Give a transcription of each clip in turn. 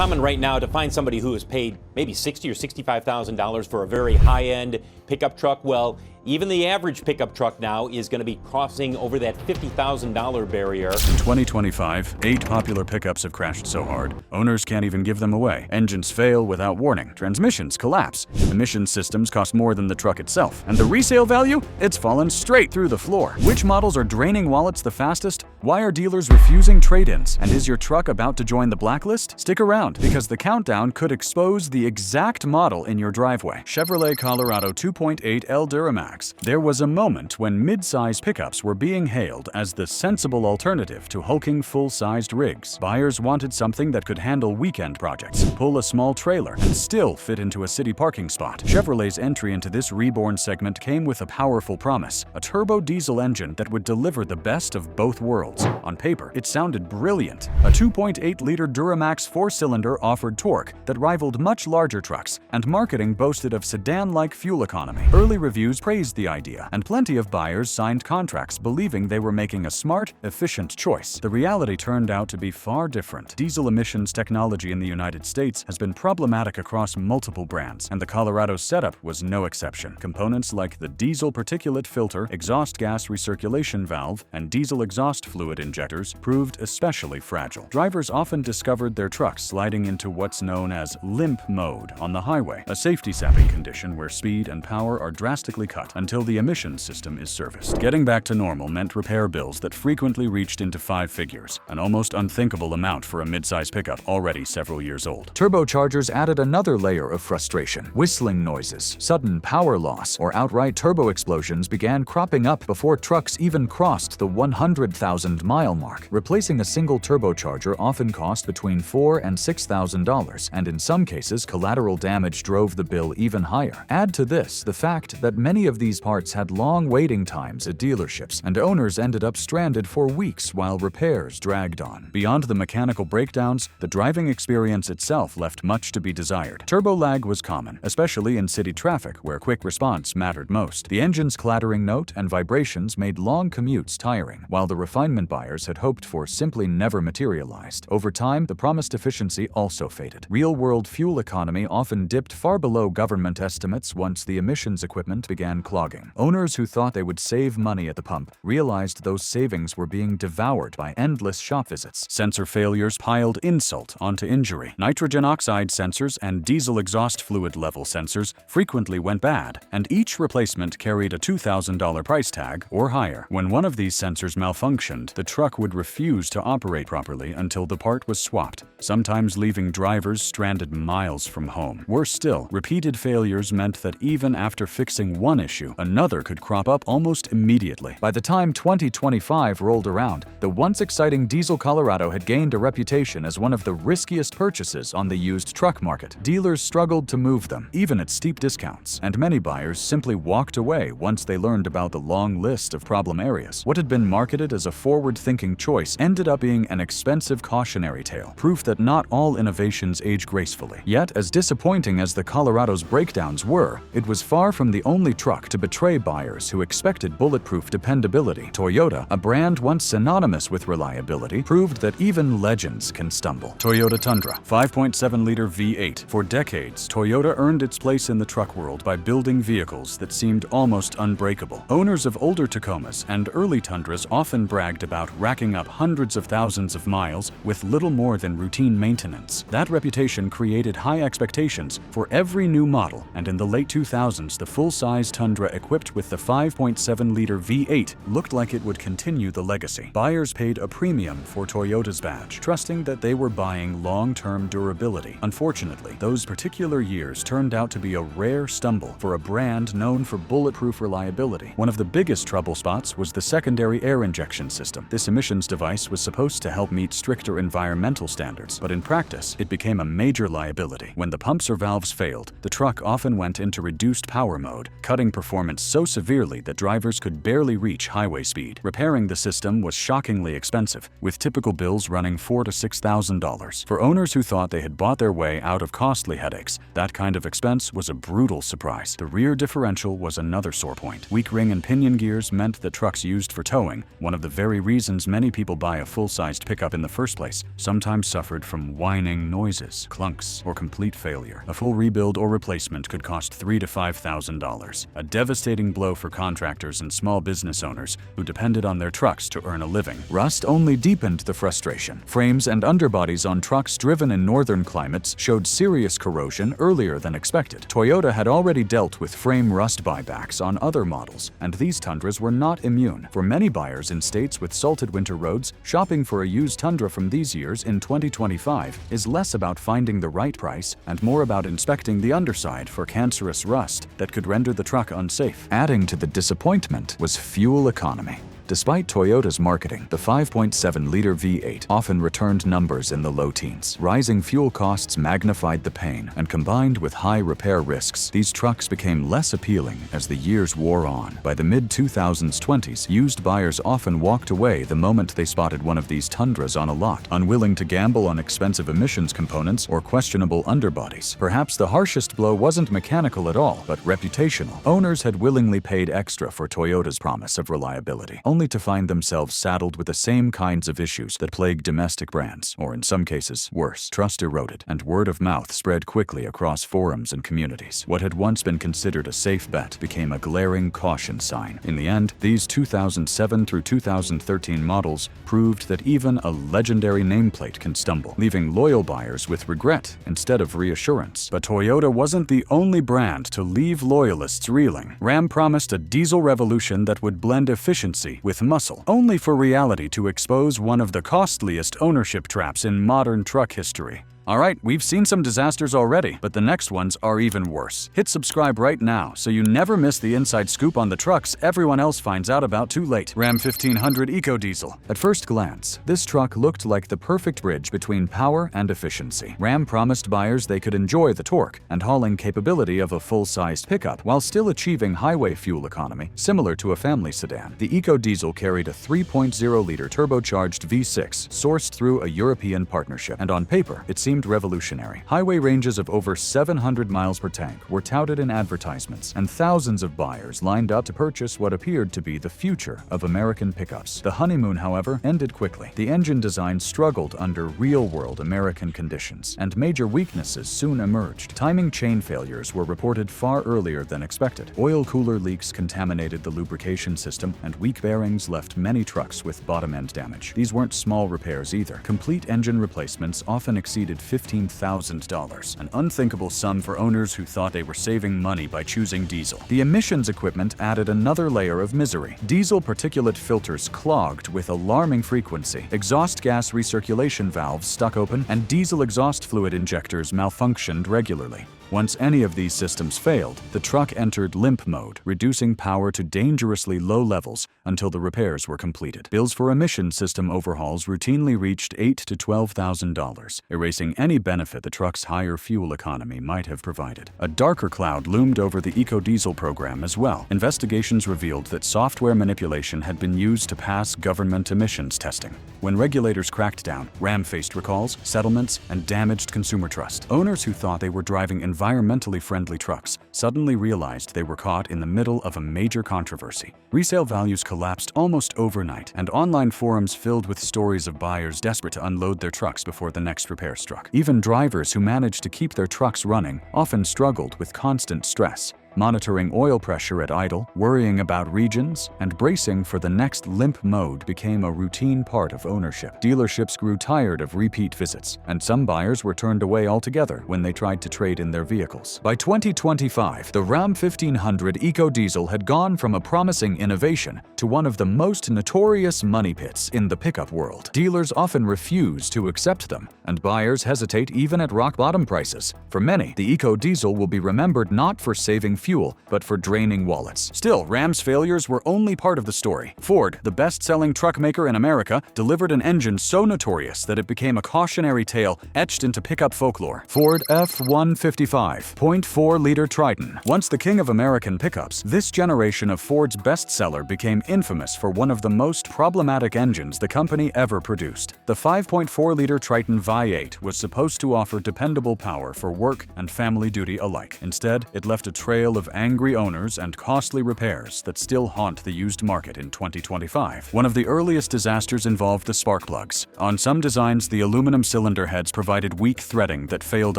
common right now to find somebody who has paid maybe $60,000 or $65,000 for a very high-end pickup truck. Well, even the average pickup truck now is going to be crossing over that $50,000 barrier. In 2025, 8 popular pickups have crashed so hard, owners can't even give them away. Engines fail without warning, transmissions collapse, emission systems cost more than the truck itself, and the resale value? It's fallen straight through the floor. Which models are draining wallets the fastest? Why are dealers refusing trade-ins? And is your truck about to join the blacklist? Stick around, because the countdown could expose the exact model in your driveway. Chevrolet Colorado 2.8L Duramax. There was a moment when mid-size pickups were being hailed as the sensible alternative to hulking full-sized rigs. Buyers wanted something that could handle weekend projects, pull a small trailer, and still fit into a city parking spot. Chevrolet's entry into this reborn segment came with a powerful promise, a turbo diesel engine that would deliver the best of both worlds. On paper, it sounded brilliant. A 2.8-liter Duramax 4-cylinder offered torque that rivaled much larger trucks, and marketing boasted of sedan-like fuel economy. Early reviews praised the idea, and plenty of buyers signed contracts believing they were making a smart, efficient choice. The reality turned out to be far different. Diesel emissions technology in the United States has been problematic across multiple brands, and the Colorado setup was no exception. Components like the diesel particulate filter, exhaust gas recirculation valve, and diesel exhaust fluid injectors proved especially fragile. Drivers often discovered their trucks sliding into what's known as limp mode on the highway, a safety-sapping condition where speed and power are drastically cut until the emissions system is serviced. Getting back to normal meant repair bills that frequently reached into 5 figures, an almost unthinkable amount for a mid-size pickup already several years old. Turbochargers added another layer of frustration. Whistling noises, sudden power loss, or outright turbo explosions began cropping up before trucks even crossed the 100,000-mile mark. Replacing a single turbocharger often cost between $4,000 and $6,000, and in some cases, collateral damage drove the bill even higher. Add to this the fact that many of these parts had long waiting times at dealerships, and owners ended up stranded for weeks while repairs dragged on. Beyond the mechanical breakdowns, the driving experience itself left much to be desired. Turbo lag was common, especially in city traffic where quick response mattered most. The engine's clattering note and vibrations made long commutes tiring, while the refinement buyers had hoped for simply never materialized. Over time, the promised efficiency also faded. Real-world fuel economy often dipped far below government estimates once the emissions equipment began clogging. Owners who thought they would save money at the pump realized those savings were being devoured by endless shop visits. Sensor failures piled insult onto injury. Nitrogen oxide sensors and diesel exhaust fluid level sensors frequently went bad, and each replacement carried a $2,000 price tag or higher. When one of these sensors malfunctioned, the truck would refuse to operate properly until the part was swapped, sometimes leaving drivers stranded miles from home. Worse still, repeated failures meant that even after fixing one issue, another could crop up almost immediately. By the time 2025 rolled around, the once exciting diesel Colorado had gained a reputation as one of the riskiest purchases on the used truck market. Dealers struggled to move them, even at steep discounts, and many buyers simply walked away once they learned about the long list of problem areas. What had been marketed as a forward-thinking choice ended up being an expensive cautionary tale, proof that not all innovations age gracefully. Yet, as disappointing as the Colorado's breakdowns were, it was far from the only truck to betray buyers who expected bulletproof dependability. Toyota, a brand once synonymous with reliability, proved that even legends can stumble. Toyota Tundra, 5.7-liter V8. For decades, Toyota earned its place in the truck world by building vehicles that seemed almost unbreakable. Owners of older Tacomas and early Tundras often bragged about racking up hundreds of thousands of miles with little more than routine maintenance. That reputation created high expectations for every new model, and in the late 2000s, the full-size Tundra equipped with the 5.7-liter V8 looked like it would continue the legacy. Buyers paid a premium for Toyota's badge, trusting that they were buying long-term durability. Unfortunately, those particular years turned out to be a rare stumble for a brand known for bulletproof reliability. One of the biggest trouble spots was the secondary air injection system. This emissions device was supposed to help meet stricter environmental standards, but in practice, it became a major liability. When the pumps or valves failed, the truck often went into reduced power mode, cutting performance so severely that drivers could barely reach highway speed. Repairing the system was shockingly expensive, with typical bills running $4,000 to $6,000. For owners who thought they had bought their way out of costly headaches, that kind of expense was a brutal surprise. The rear differential was another sore point. Weak ring and pinion gears meant that trucks used for towing, one of the very reasons many people buy a full-sized pickup in the first place, sometimes suffered from whining noises, clunks, or complete failure. A full rebuild or replacement could cost $3,000 to $5,000, a devastating blow for contractors and small business owners who depended on their trucks to earn a living. Rust only deepened the frustration. Frames and underbodies on trucks driven in northern climates showed serious corrosion earlier than expected. Toyota had already dealt with frame rust buybacks on other models, and these Tundras were not immune. For many buyers in states with salted winter roads, shopping for a used Tundra from these years in 2025 is less about finding the right price and more about inspecting the underside for cancerous rust that could render the truck unsafe. Adding to the disappointment was fuel economy. Despite Toyota's marketing, the 5.7-liter V8 often returned numbers in the low teens. Rising fuel costs magnified the pain, and combined with high repair risks, these trucks became less appealing as the years wore on. By the mid-2020s, used buyers often walked away the moment they spotted one of these Tundras on a lot, unwilling to gamble on expensive emissions components or questionable underbodies. Perhaps the harshest blow wasn't mechanical at all, but reputational. Owners had willingly paid extra for Toyota's promise of reliability, only to find themselves saddled with the same kinds of issues that plague domestic brands, or in some cases, worse. Trust eroded, and word of mouth spread quickly across forums and communities. What had once been considered a safe bet became a glaring caution sign. In the end, these 2007 through 2013 models proved that even a legendary nameplate can stumble, leaving loyal buyers with regret instead of reassurance. But Toyota wasn't the only brand to leave loyalists reeling. Ram promised a diesel revolution that would blend efficiency with muscle, only for reality to expose one of the costliest ownership traps in modern truck history. Alright, we've seen some disasters already, but the next ones are even worse. Hit subscribe right now so you never miss the inside scoop on the trucks everyone else finds out about too late. Ram 1500 EcoDiesel. At first glance, this truck looked like the perfect bridge between power and efficiency. Ram promised buyers they could enjoy the torque and hauling capability of a full-sized pickup while still achieving highway fuel economy, similar to a family sedan. The EcoDiesel carried a 3.0-liter turbocharged V6 sourced through a European partnership, and on paper, it seemed revolutionary. Highway ranges of over 700 miles per tank were touted in advertisements, and thousands of buyers lined up to purchase what appeared to be the future of American pickups. The honeymoon, however, ended quickly. The engine design struggled under real-world American conditions, and major weaknesses soon emerged. Timing chain failures were reported far earlier than expected. Oil cooler leaks contaminated the lubrication system, and weak bearings left many trucks with bottom-end damage. These weren't small repairs either. Complete engine replacements often exceeded $15,000, an unthinkable sum for owners who thought they were saving money by choosing diesel. The emissions equipment added another layer of misery. Diesel particulate filters clogged with alarming frequency, exhaust gas recirculation valves stuck open, and diesel exhaust fluid injectors malfunctioned regularly. Once any of these systems failed, the truck entered limp mode, reducing power to dangerously low levels until the repairs were completed. Bills for emission system overhauls routinely reached $8,000 to $12,000, erasing any benefit the truck's higher fuel economy might have provided. A darker cloud loomed over the EcoDiesel program as well. Investigations revealed that software manipulation had been used to pass government emissions testing. When regulators cracked down, Ram faced recalls, settlements, and damaged consumer trust. Owners who thought they were driving environmentally friendly trucks suddenly realized they were caught in the middle of a major controversy. Resale values collapsed almost overnight, and online forums filled with stories of buyers desperate to unload their trucks before the next repair struck. Even drivers who managed to keep their trucks running often struggled with constant stress, monitoring oil pressure at idle, worrying about regions, and bracing for the next limp mode became a routine part of ownership. Dealerships grew tired of repeat visits, and some buyers were turned away altogether when they tried to trade in their vehicles. By 2025, the Ram 1500 EcoDiesel had gone from a promising innovation to one of the most notorious money pits in the pickup world. Dealers often refuse to accept them, and buyers hesitate even at rock-bottom prices. For many, the EcoDiesel will be remembered not for saving fuel, but for draining wallets. Still, Ram's failures were only part of the story. Ford, the best-selling truck maker in America, delivered an engine so notorious that it became a cautionary tale etched into pickup folklore. Ford F-155 0.4-liter Triton. Once the king of American pickups, this generation of Ford's bestseller became infamous for one of the most problematic engines the company ever produced. The 5.4-liter Triton V8 was supposed to offer dependable power for work and family duty alike. Instead, it left a trail tale of angry owners and costly repairs that still haunt the used market in 2025. One of the earliest disasters involved the spark plugs. On some designs, the aluminum cylinder heads provided weak threading that failed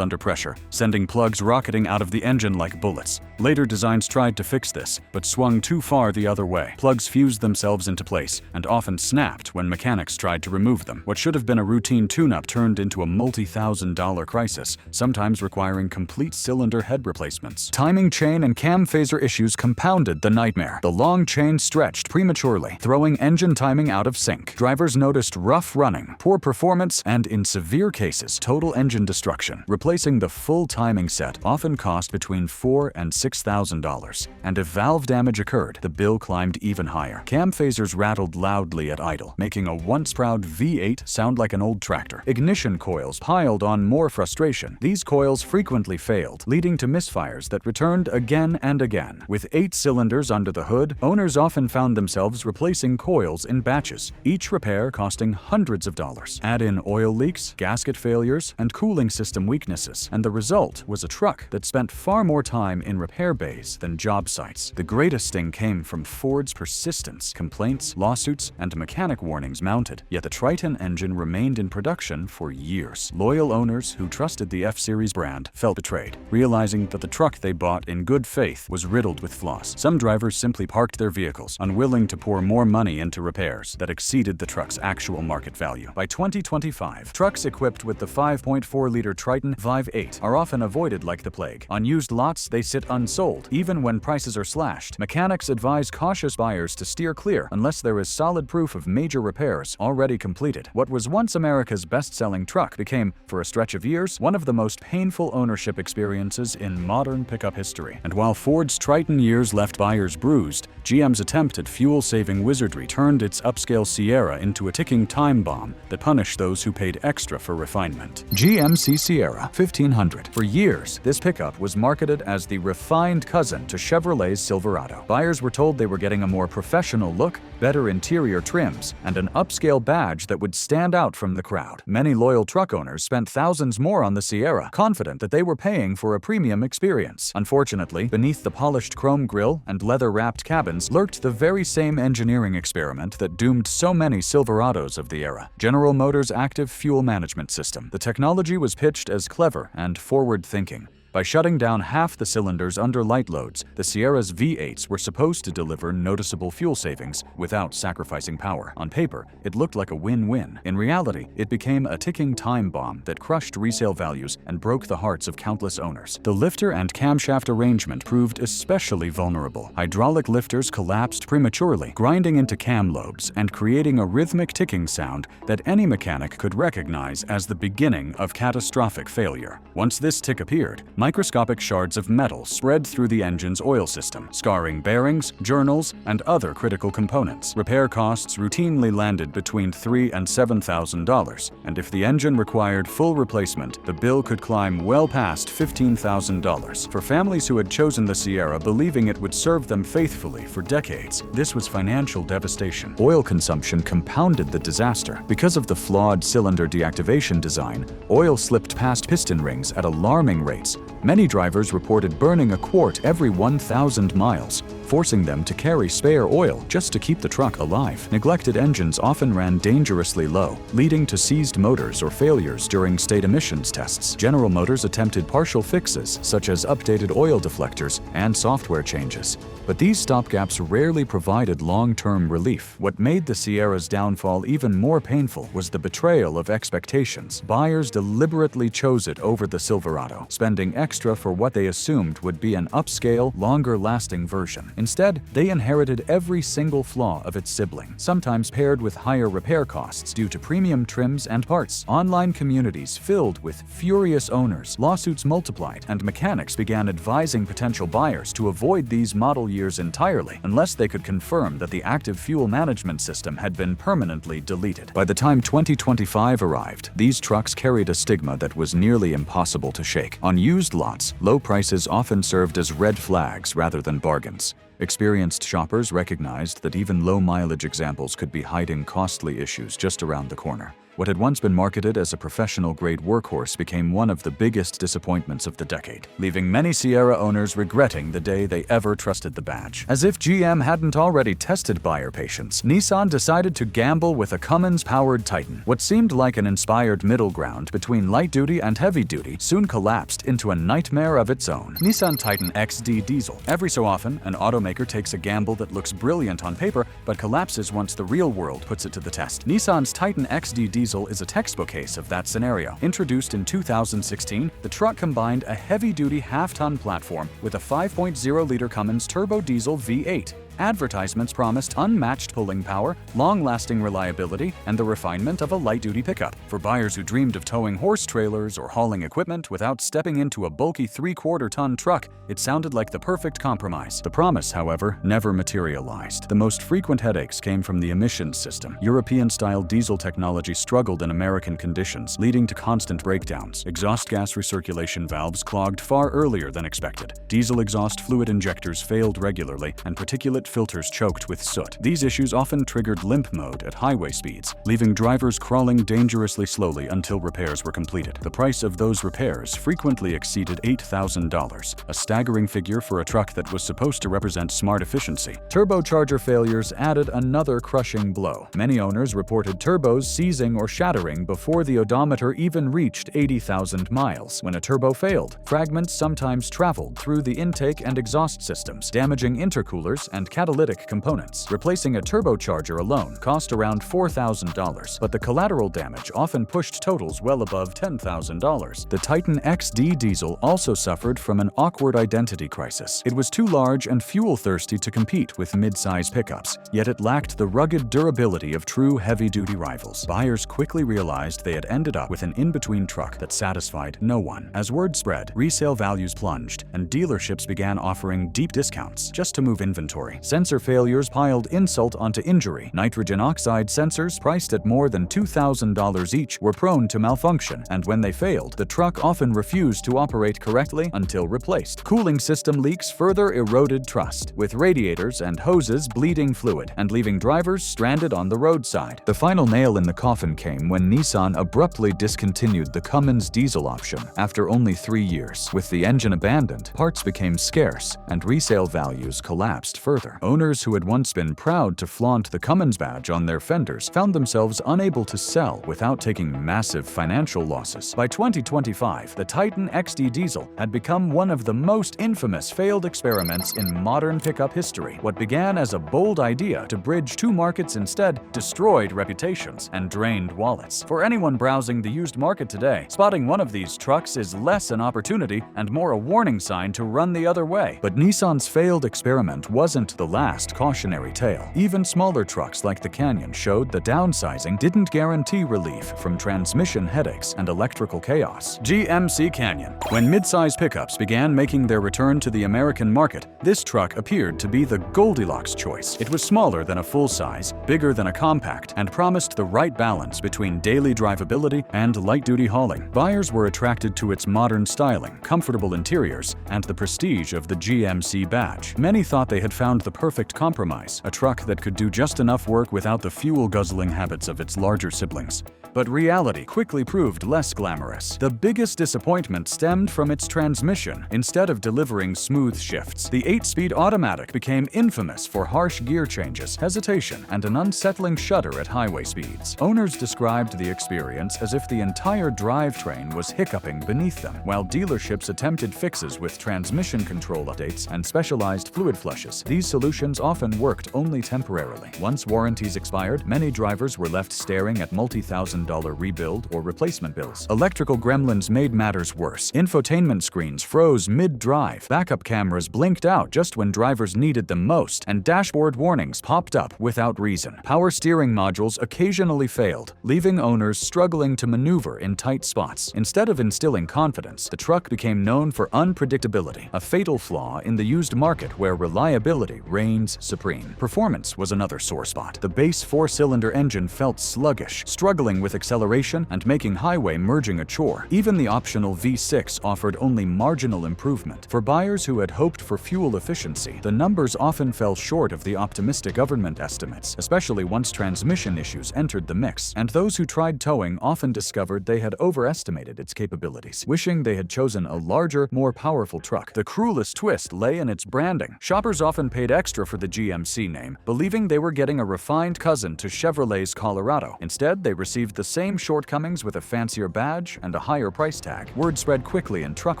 under pressure, sending plugs rocketing out of the engine like bullets. Later designs tried to fix this, but swung too far the other way. Plugs fused themselves into place and often snapped when mechanics tried to remove them. What should have been a routine tune-up turned into a multi-$1,000 crisis, sometimes requiring complete cylinder head replacements. Timing chain and cam phaser issues compounded the nightmare. The long chain stretched prematurely, throwing engine timing out of sync. Drivers noticed rough running, poor performance, and in severe cases, total engine destruction. Replacing the full timing set often cost between $4,000 and $6,000, and if valve damage occurred, the bill climbed even higher. Cam phasers rattled loudly at idle, making a once proud V8 sound like an old tractor. Ignition coils piled on more frustration. These coils frequently failed, leading to misfires that returned again and again. With 8 cylinders under the hood, owners often found themselves replacing coils in batches, each repair costing hundreds of dollars. Add in oil leaks, gasket failures, and cooling system weaknesses, and the result was a truck that spent far more time in repair bays than job sites. The greatest sting came from Ford's persistence, complaints, lawsuits, and mechanic warnings mounted, yet the Triton engine remained in production for years. Loyal owners who trusted the F-Series brand felt betrayed, realizing that the truck they bought in good faith was riddled with flaws. Some drivers simply parked their vehicles, unwilling to pour more money into repairs that exceeded the truck's actual market value. By 2025, trucks equipped with the 5.4-liter Triton Vive 8 are often avoided like the plague. On used lots, they sit unsold, even when prices are slashed. Mechanics advise cautious buyers to steer clear unless there is solid proof of major repairs already completed. What was once America's best-selling truck became, for a stretch of years, one of the most painful ownership experiences in modern pickup history. And while Ford's Triton years left buyers bruised, GM's attempt at fuel-saving wizardry turned its upscale Sierra into a ticking time bomb that punished those who paid extra for refinement. GMC Sierra 1500. For years, this pickup was marketed as the refined cousin to Chevrolet's Silverado. Buyers were told they were getting a more professional look, better interior trims, and an upscale badge that would stand out from the crowd. Many loyal truck owners spent thousands more on the Sierra, confident that they were paying for a premium experience. Unfortunately, beneath the polished chrome grille and leather-wrapped cabins lurked the very same engineering experiment that doomed so many Silverados of the era: General Motors' active fuel management system. The technology was pitched as clever and forward-thinking. By shutting down half the cylinders under light loads, the Sierra's V8s were supposed to deliver noticeable fuel savings without sacrificing power. On paper, it looked like a win-win. In reality, it became a ticking time bomb that crushed resale values and broke the hearts of countless owners. The lifter and camshaft arrangement proved especially vulnerable. Hydraulic lifters collapsed prematurely, grinding into cam lobes and creating a rhythmic ticking sound that any mechanic could recognize as the beginning of catastrophic failure. Once this tick appeared, microscopic shards of metal spread through the engine's oil system, scarring bearings, journals, and other critical components. Repair costs routinely landed between $3,000 and $7,000, and if the engine required full replacement, the bill could climb well past $15,000. For families who had chosen the Sierra believing it would serve them faithfully for decades, this was financial devastation. Oil consumption compounded the disaster. Because of the flawed cylinder deactivation design, oil slipped past piston rings at alarming rates. Many drivers reported burning a quart every 1,000 miles, forcing them to carry spare oil just to keep the truck alive. Neglected engines often ran dangerously low, leading to seized motors or failures during state emissions tests. General Motors attempted partial fixes, such as updated oil deflectors and software changes, but these stopgaps rarely provided long-term relief. What made the Sierra's downfall even more painful was the betrayal of expectations. Buyers deliberately chose it over the Silverado, spending extra for what they assumed would be an upscale, longer-lasting version. Instead, they inherited every single flaw of its sibling, sometimes paired with higher repair costs due to premium trims and parts. Online communities filled with furious owners, lawsuits multiplied, and mechanics began advising potential buyers to avoid these model years entirely unless they could confirm that the active fuel management system had been permanently deleted. By the time 2025 arrived, these trucks carried a stigma that was nearly impossible to shake. On used lots, low prices often served as red flags rather than bargains. Experienced shoppers recognized that even low-mileage examples could be hiding costly issues just around the corner. What had once been marketed as a professional-grade workhorse became one of the biggest disappointments of the decade, leaving many Sierra owners regretting the day they ever trusted the badge. As if GM hadn't already tested buyer patience, Nissan decided to gamble with a Cummins-powered Titan. What seemed like an inspired middle ground between light-duty and heavy-duty soon collapsed into a nightmare of its own. Nissan Titan XD diesel. Every so often, an automaker takes a gamble that looks brilliant on paper but collapses once the real world puts it to the test. Nissan's Titan XD diesel is a textbook case of that scenario. Introduced in 2016, the truck combined a heavy-duty half-ton platform with a 5.0-liter Cummins turbo diesel V8. Advertisements promised unmatched pulling power, long-lasting reliability, and the refinement of a light-duty pickup. For buyers who dreamed of towing horse trailers or hauling equipment without stepping into a bulky 3/4-ton truck, it sounded like the perfect compromise. The promise, however, never materialized. The most frequent headaches came from the emissions system. European-style diesel technology struggled in American conditions, leading to constant breakdowns. Exhaust gas recirculation valves clogged far earlier than expected. Diesel exhaust fluid injectors failed regularly, and particulate filters choked with soot. These issues often triggered limp mode at highway speeds, leaving drivers crawling dangerously slowly until repairs were completed. The price of those repairs frequently exceeded $8,000, a staggering figure for a truck that was supposed to represent smart efficiency. Turbocharger failures added another crushing blow. Many owners reported turbos seizing or shattering before the odometer even reached 80,000 miles. When a turbo failed, fragments sometimes traveled through the intake and exhaust systems, damaging intercoolers and catalytic components. Replacing a turbocharger alone cost around $4,000, but the collateral damage often pushed totals well above $10,000. The Titan XD diesel also suffered from an awkward identity crisis. It was too large and fuel-thirsty to compete with mid-size pickups, yet it lacked the rugged durability of true heavy-duty rivals. Buyers quickly realized they had ended up with an in-between truck that satisfied no one. As word spread, resale values plunged, and dealerships began offering deep discounts just to move inventory. Sensor failures piled insult onto injury. Nitrogen oxide sensors, priced at more than $2,000 each, were prone to malfunction, and when they failed, the truck often refused to operate correctly until replaced. Cooling system leaks further eroded trust, with radiators and hoses bleeding fluid and leaving drivers stranded on the roadside. The final nail in the coffin came when Nissan abruptly discontinued the Cummins diesel option after only 3 years. With the engine abandoned, parts became scarce, and resale values collapsed further. Owners who had once been proud to flaunt the Cummins badge on their fenders found themselves unable to sell without taking massive financial losses. By 2025, the Titan XD diesel had become one of the most infamous failed experiments in modern pickup history. What began as a bold idea to bridge two markets instead destroyed reputations and drained wallets. For anyone browsing the used market today, spotting one of these trucks is less an opportunity and more a warning sign to run the other way. But Nissan's failed experiment wasn't the last cautionary tale. Even smaller trucks like the Canyon showed that downsizing didn't guarantee relief from transmission headaches and electrical chaos. GMC Canyon. When mid-size pickups began making their return to the American market, this truck appeared to be the Goldilocks choice. It was smaller than a full-size, bigger than a compact, and promised the right balance between daily drivability and light-duty hauling. Buyers were attracted to its modern styling, comfortable interiors, and the prestige of the GMC badge. Many thought they had found the perfect compromise, a truck that could do just enough work without the fuel-guzzling habits of its larger siblings. But reality quickly proved less glamorous. The biggest disappointment stemmed from its transmission. Instead of delivering smooth shifts, the 8-speed automatic became infamous for harsh gear changes, hesitation, and an unsettling shudder at highway speeds. Owners described the experience as if the entire drivetrain was hiccuping beneath them, while dealerships attempted fixes with transmission control updates and specialized fluid flushes. These solutions often worked only temporarily. Once warranties expired, many drivers were left staring at multi-$1,000 rebuild or replacement bills. Electrical gremlins made matters worse. Infotainment screens froze mid-drive, backup cameras blinked out just when drivers needed them most, and dashboard warnings popped up without reason. Power steering modules occasionally failed, leaving owners struggling to maneuver in tight spots. Instead of instilling confidence, the truck became known for unpredictability, a fatal flaw in the used market where reliability reigns supreme. Performance was another sore spot. The base 4-cylinder engine felt sluggish, struggling with acceleration and making highway merging a chore. Even the optional V6 offered only marginal improvement. For buyers who had hoped for fuel efficiency, the numbers often fell short of the optimistic government estimates, especially once transmission issues entered the mix, and those who tried towing often discovered they had overestimated its capabilities, wishing they had chosen a larger, more powerful truck. The cruelest twist lay in its branding. Shoppers often paid extra for the GMC name, believing they were getting a refined cousin to Chevrolet's Colorado. Instead, they received the same shortcomings with a fancier badge and a higher price tag. Word spread quickly in truck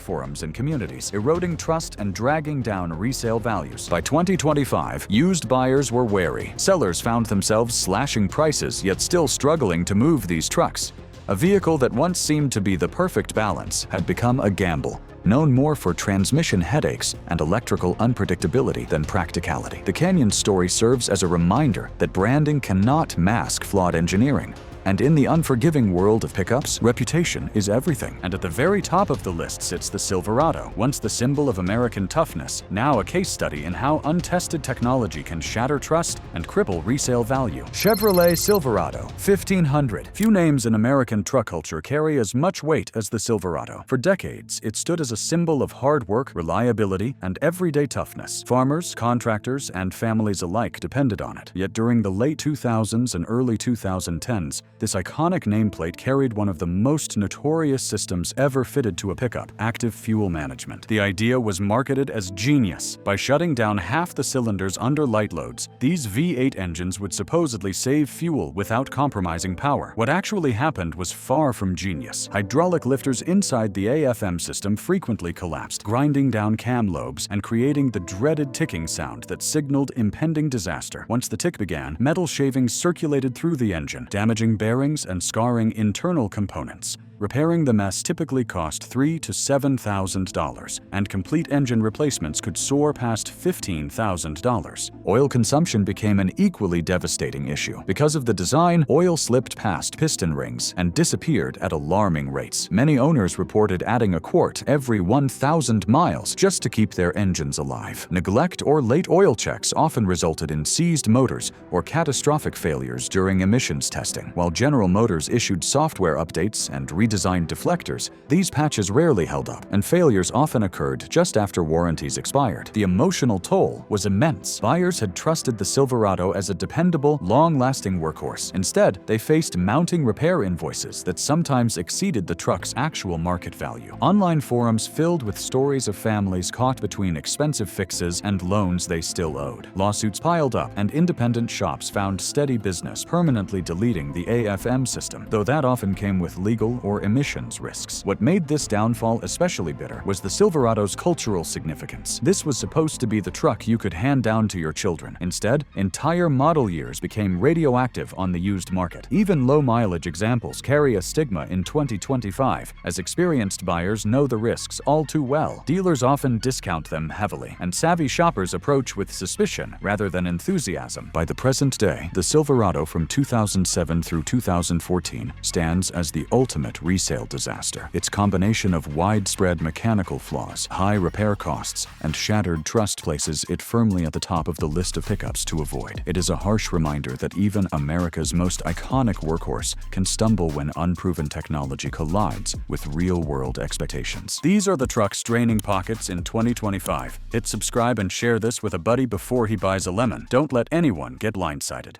forums and communities, eroding trust and dragging down resale values. By 2025, used buyers were wary. Sellers found themselves slashing prices, yet still struggling to move these trucks. A vehicle that once seemed to be the perfect balance had become a gamble, known more for transmission headaches and electrical unpredictability than practicality. The Canyon story serves as a reminder that branding cannot mask flawed engineering. And in the unforgiving world of pickups, reputation is everything. And at the very top of the list sits the Silverado, once the symbol of American toughness, now a case study in how untested technology can shatter trust and cripple resale value. Chevrolet Silverado 1500. Few names in American truck culture carry as much weight as the Silverado. For decades, it stood as a symbol of hard work, reliability, and everyday toughness. Farmers, contractors, and families alike depended on it. Yet during the late 2000s and early 2010s, this iconic nameplate carried one of the most notorious systems ever fitted to a pickup: active fuel management. The idea was marketed as genius. By shutting down half the cylinders under light loads, these V8 engines would supposedly save fuel without compromising power. What actually happened was far from genius. Hydraulic lifters inside the AFM system frequently collapsed, grinding down cam lobes and creating the dreaded ticking sound that signaled impending disaster. Once the tick began, metal shavings circulated through the engine, damaging bearings and scarring internal components. Repairing the mess typically cost $3,000 to $7,000, and complete engine replacements could soar past $15,000. Oil consumption became an equally devastating issue. Because of the design, oil slipped past piston rings and disappeared at alarming rates. Many owners reported adding a quart every 1,000 miles just to keep their engines alive. Neglect or late oil checks often resulted in seized motors or catastrophic failures during emissions testing. While General Motors issued software updates and redesigned deflectors, these patches rarely held up, and failures often occurred just after warranties expired. The emotional toll was immense. Buyers had trusted the Silverado as a dependable, long-lasting workhorse. Instead, they faced mounting repair invoices that sometimes exceeded the truck's actual market value. Online forums filled with stories of families caught between expensive fixes and loans they still owed. Lawsuits piled up, and independent shops found steady business permanently deleting the AFM system, though that often came with legal or emissions risks. What made this downfall especially bitter was the Silverado's cultural significance. This was supposed to be the truck you could hand down to your children. Instead, entire model years became radioactive on the used market. Even low-mileage examples carry a stigma in 2025, as experienced buyers know the risks all too well. Dealers often discount them heavily, and savvy shoppers approach with suspicion rather than enthusiasm. By the present day, the Silverado from 2007 through 2014 stands as the ultimate resale disaster. Its combination of widespread mechanical flaws, high repair costs, and shattered trust places it firmly at the top of the list of pickups to avoid. It is a harsh reminder that even America's most iconic workhorse can stumble when unproven technology collides with real-world expectations. These are the trucks draining pockets in 2025. Hit subscribe and share this with a buddy before he buys a lemon. Don't let anyone get blindsided.